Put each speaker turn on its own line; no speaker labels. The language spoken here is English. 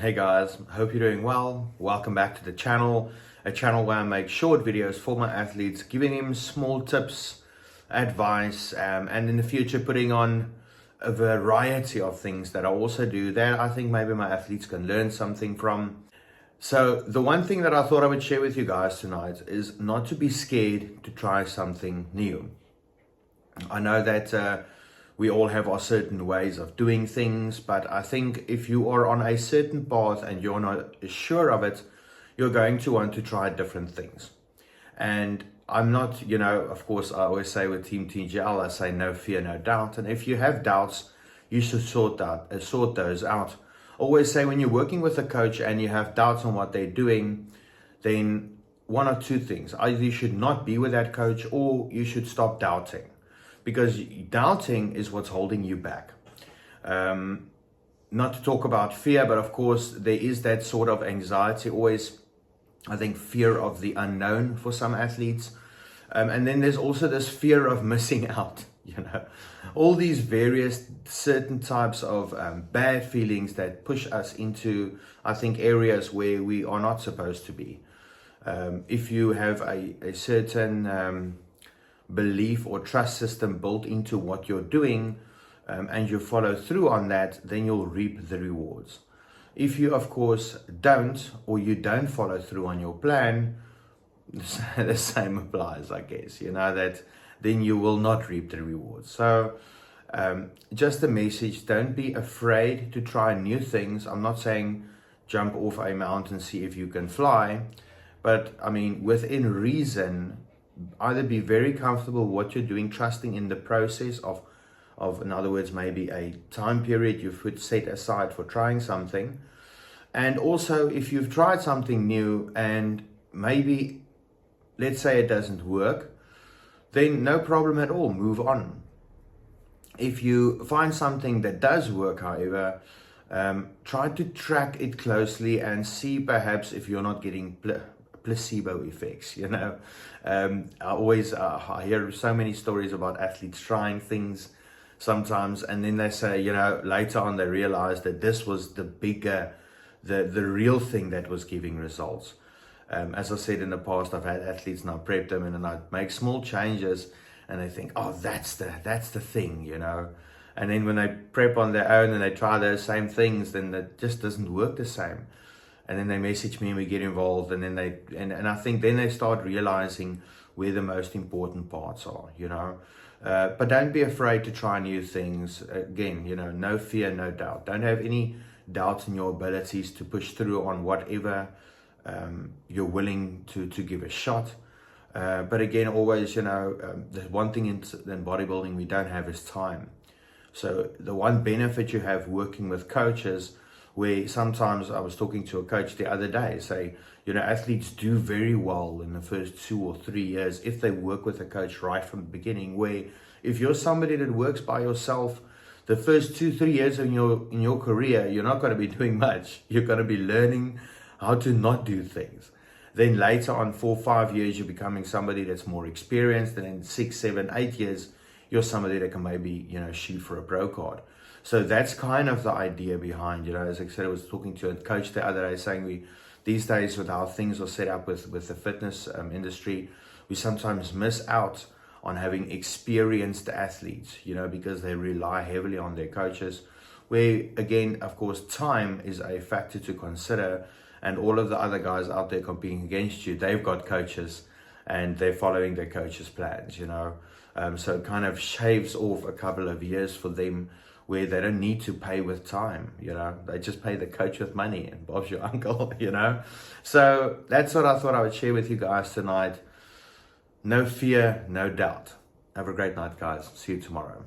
Hey guys, hope you're doing well. Welcome back to the channel, a channel where I make short videos for my athletes, giving them small tips, advice, and in the future putting on a variety of things that I also do that I think maybe my athletes can learn something from. So the one thing that I thought I would share with you guys tonight is not to be scared to try something new. I know that we all have our certain ways of doing things, but I think if you are on a certain path and you're not sure of it, you're going to want to try different things. And I'm not, of course, I always say with Team TGL, I say no fear, no doubt. And if you have doubts, you should sort those out. Always say when you're working with a coach and you have doubts on what they're doing, then one or two things. Either you should not be with that coach or you should stop doubting. Because doubting is what's holding you back. Not to talk about fear, but of course there is that sort of anxiety always, I think, fear of the unknown for some athletes. And then there's also this fear of missing out, all these various certain types of bad feelings that push us into, I think, areas where we are not supposed to be. If you have a certain belief or trust system built into what you're doing and you follow through on that, then you'll reap the rewards. If you, of course, don't, or you don't follow through on your plan, the same applies, I guess, that then you will not reap the rewards. So just a message, don't be afraid to try new things. I'm not saying jump off a mountain, see if you can fly, but I mean, within reason, either be very comfortable with what you're doing, trusting in the process of, in other words, maybe a time period you've set aside for trying something. And also, if you've tried something new and maybe, let's say it doesn't work, then no problem at all, move on. If you find something that does work, however, try to track it closely and see perhaps if you're not getting placebo effects. I hear so many stories about athletes trying things sometimes, and then they say, later on they realize that this was the real thing that was giving results. As I said in the past, I've had athletes and I prep them and I make small changes and they think, oh, that's the thing, and then when they prep on their own and they try those same things, then it just doesn't work the same. And then they message me and we get involved, and then and I think then they start realizing where the most important parts are, But don't be afraid to try new things. Again, no fear, no doubt. Don't have any doubt in your abilities to push through on whatever you're willing to give a shot. But again, always, the one thing in bodybuilding we don't have is time. So the one benefit you have working with coaches, where sometimes I was talking to a coach the other day, say, athletes do very well in the first 2 or 3 years if they work with a coach right from the beginning, where if you're somebody that works by yourself, the first 2-3 years in your career, you're not going to be doing much. You're going to be learning how to not do things. Then later on, 4-5 years, you're becoming somebody that's more experienced, and in 6, 7, 8 years, you're somebody that can maybe, shoot for a pro card. So that's kind of the idea behind, as I said, I was talking to a coach the other day saying these days with how things are set up with the fitness industry, we sometimes miss out on having experienced athletes, because they rely heavily on their coaches, where again, of course, time is a factor to consider, and all of the other guys out there competing against you, they've got coaches and they're following their coaches' plans, so it kind of shaves off a couple of years for them, where they don't need to pay with time, they just pay the coach with money and Bob's your uncle, So that's what I thought I would share with you guys tonight. No fear, no doubt. Have a great night, guys. See you tomorrow.